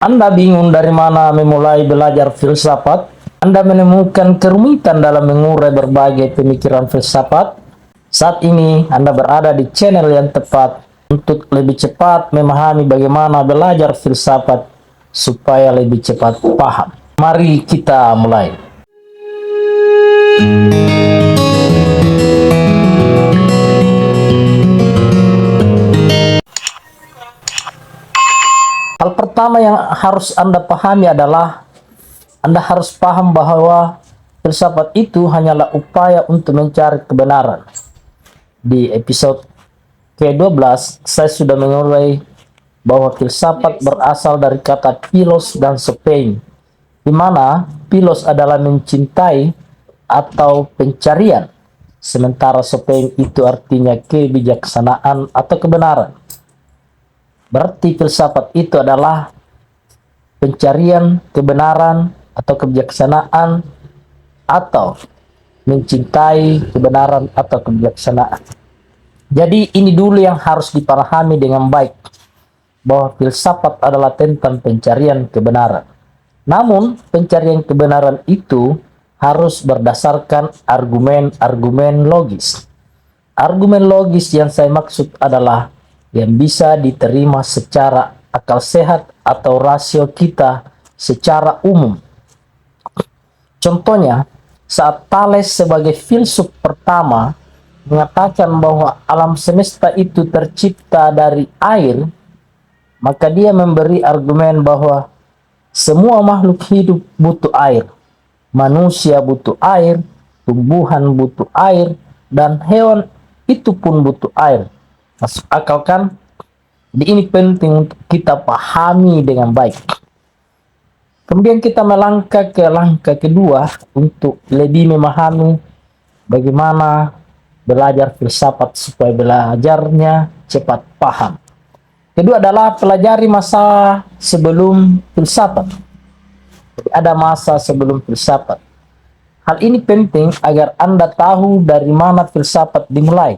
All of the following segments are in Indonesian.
Anda bingung dari mana memulai belajar filsafat? Anda menemukan kerumitan dalam mengurai berbagai pemikiran filsafat? Saat ini Anda berada di channel yang tepat untuk lebih cepat memahami bagaimana belajar filsafat supaya lebih cepat paham. Mari kita mulai. Hal pertama yang harus Anda pahami adalah Anda harus paham bahwa filsafat itu hanyalah upaya untuk mencari kebenaran. Di episode ke-12, saya sudah mengurai bahwa filsafat berasal dari kata philos dan sopein, di mana philos adalah mencintai atau pencarian, sementara sopein itu artinya kebijaksanaan atau kebenaran. Berarti filsafat itu adalah pencarian kebenaran atau kebijaksanaan atau mencintai kebenaran atau kebijaksanaan. Jadi ini dulu yang harus dipahami dengan baik, bahwa filsafat adalah tentang pencarian kebenaran. Namun pencarian kebenaran itu harus berdasarkan argumen-argumen logis. Argumen logis yang saya maksud adalah yang bisa diterima secara akal sehat atau rasio kita secara umum. Contohnya, saat Thales sebagai filsuf pertama mengatakan bahwa alam semesta itu tercipta dari air, maka dia memberi argumen bahwa semua makhluk hidup butuh air. Manusia butuh air, tumbuhan butuh air, dan hewan itu pun butuh air. Masuk akal kan? Jadi ini penting untuk kita pahami dengan baik. Kemudian kita melangkah ke langkah kedua untuk lebih memahami bagaimana belajar filsafat supaya belajarnya cepat paham. Kedua adalah pelajari masa sebelum filsafat. Jadi ada masa sebelum filsafat. Hal ini penting agar Anda tahu dari mana filsafat dimulai.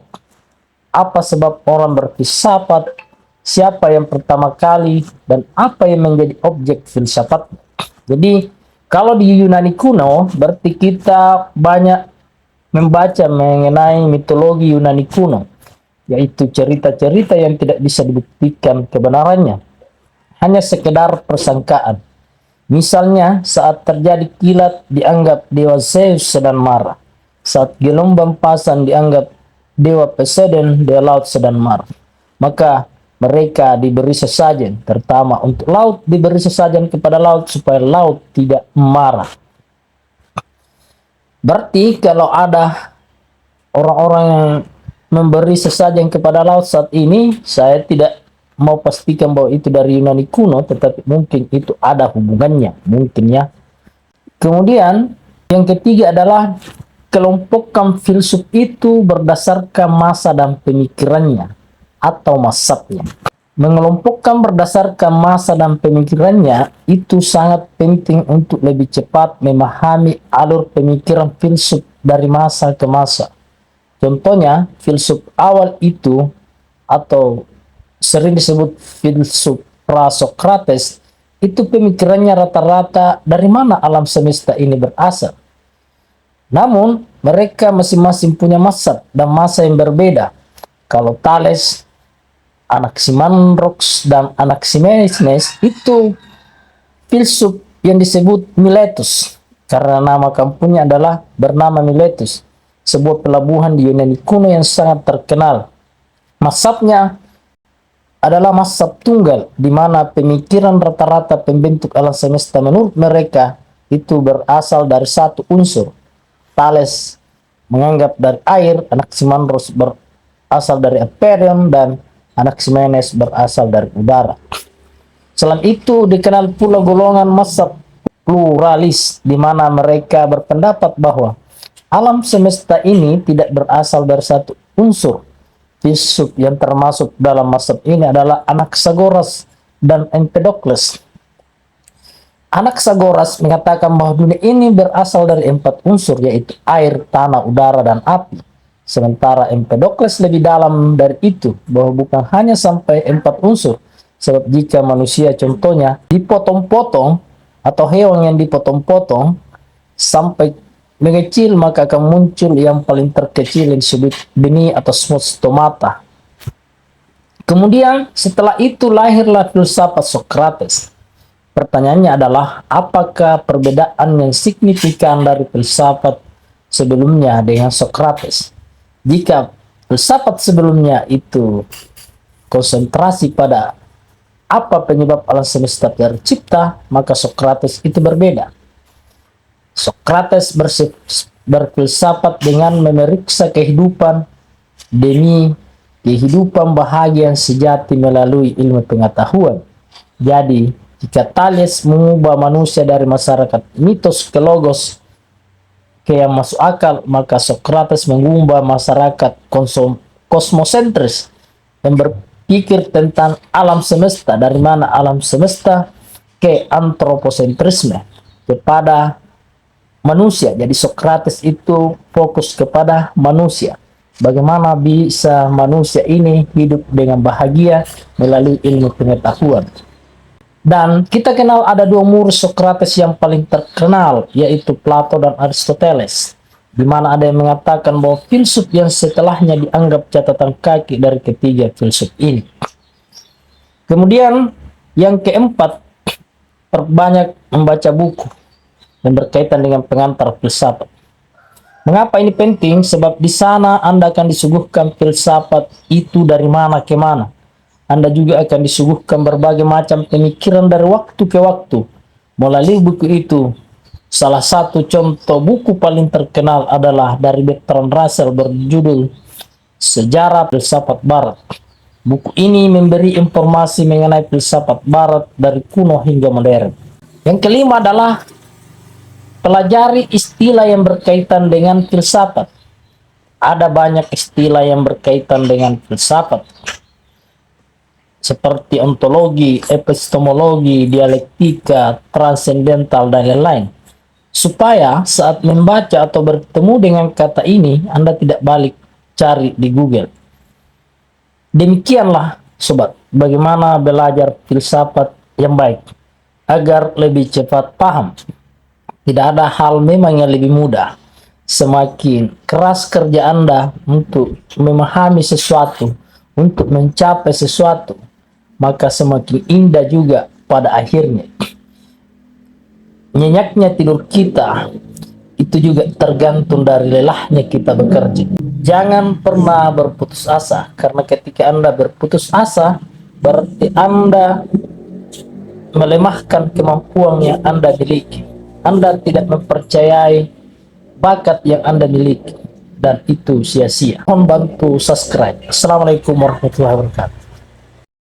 Apa sebab orang berfilsafat, siapa yang pertama kali, dan apa yang menjadi objek filsafat. Jadi kalau di Yunani kuno, berarti kita banyak membaca mengenai mitologi Yunani kuno, yaitu cerita-cerita yang tidak bisa dibuktikan kebenarannya, hanya sekedar persangkaan. Misalnya saat terjadi kilat dianggap dewa Zeus sedang marah, saat gelombang pasang dianggap dewa Poseidon, dewa laut sedang marah. Maka mereka diberi sesajen, terutama untuk laut diberi sesajen kepada laut supaya laut tidak marah. Berarti kalau ada orang-orang yang memberi sesajen kepada laut saat ini, saya tidak mau pastikan bahwa itu dari Yunani kuno, tetapi mungkin itu ada hubungannya, mungkin ya. Kemudian yang ketiga adalah kelompokkan filsuf itu berdasarkan masa dan pemikirannya atau mazhabnya. Mengelompokkan berdasarkan masa dan pemikirannya itu sangat penting untuk lebih cepat memahami alur pemikiran filsuf dari masa ke masa. Contohnya, filsuf awal itu atau sering disebut filsuf Prasokrates, itu pemikirannya rata-rata dari mana alam semesta ini berasal. Namun, mereka masing-masing punya mazhab dan masa yang berbeda. Kalau Thales, Anaximandros, dan Anaximenes itu filsuf yang disebut Miletus, karena nama kampungnya adalah bernama Miletus, sebuah pelabuhan di Yunani kuno yang sangat terkenal. Mazhabnya adalah mazhab tunggal, di mana pemikiran rata-rata pembentuk alam semesta menurut mereka itu berasal dari satu unsur. Thales menganggap dari air, Anaximandros berasal dari Apollon, dan Anaximenes berasal dari udara. Selain itu dikenal pula golongan mazhab pluralis, di mana mereka berpendapat bahwa alam semesta ini tidak berasal dari satu unsur. Filsuf yang termasuk dalam mazhab ini adalah Anaxagoras dan Empedokles. Anaxagoras mengatakan bahwa dunia ini berasal dari 4 unsur, yaitu air, tanah, udara, dan api. Sementara Empedokles lebih dalam dari itu, bahwa bukan hanya sampai 4 unsur, Sebab jika manusia contohnya dipotong-potong atau hewan yang dipotong-potong sampai mengecil, maka akan muncul yang paling terkecil yang disebut benih atau smooth stomata. Kemudian setelah itu lahirlah filsafat Socrates. Pertanyaannya adalah, apakah perbedaan yang signifikan dari filsafat sebelumnya dengan Socrates? Jika filsafat sebelumnya itu konsentrasi pada apa penyebab alam semesta tercipta, maka Socrates itu berbeda. Socrates berfilsafat dengan memeriksa kehidupan demi kehidupan bahagia sejati melalui ilmu pengetahuan. Jadi, jika Thales mengubah manusia dari masyarakat mitos ke logos ke yang masuk akal, maka Socrates mengubah masyarakat kosmosentris yang berpikir tentang alam semesta, dari mana alam semesta ke antroposentrisme, kepada manusia. Jadi Socrates itu fokus kepada manusia. Bagaimana bisa manusia ini hidup dengan bahagia melalui ilmu pengetahuan. Dan kita kenal ada dua murid Socrates yang paling terkenal, yaitu Plato dan Aristoteles. Di mana ada yang mengatakan bahwa filsuf yang setelahnya dianggap catatan kaki dari ketiga filsuf ini. Kemudian yang keempat, perbanyak membaca buku yang berkaitan dengan pengantar filsafat. Mengapa ini penting? Sebab di sana Anda akan disuguhkan filsafat itu dari mana ke mana. Anda juga akan disuguhkan berbagai macam pemikiran dari waktu ke waktu melalui buku itu. Salah satu contoh buku paling terkenal adalah dari Bertrand Russell berjudul Sejarah Filsafat Barat. Buku ini memberi informasi mengenai filsafat Barat dari kuno hingga modern. Yang kelima adalah pelajari istilah yang berkaitan dengan filsafat. Ada banyak istilah yang berkaitan dengan filsafat, seperti ontologi, epistemologi, dialektika, transendental, dan lain-lain. Supaya saat membaca atau bertemu dengan kata ini, Anda tidak balik cari di Google. Demikianlah, sobat, bagaimana belajar filsafat yang baik agar lebih cepat paham. Tidak ada hal memang yang lebih mudah. Semakin keras kerja Anda untuk memahami sesuatu, untuk mencapai sesuatu, maka semakin indah juga pada akhirnya. Nyenyaknya tidur kita itu juga tergantung dari lelahnya kita bekerja. Jangan pernah berputus asa, karena ketika Anda berputus asa, berarti Anda melemahkan kemampuan yang Anda miliki. Anda tidak mempercayai bakat yang Anda miliki, dan itu sia-sia. Mohon bantu subscribe. Assalamualaikum warahmatullahi wabarakatuh.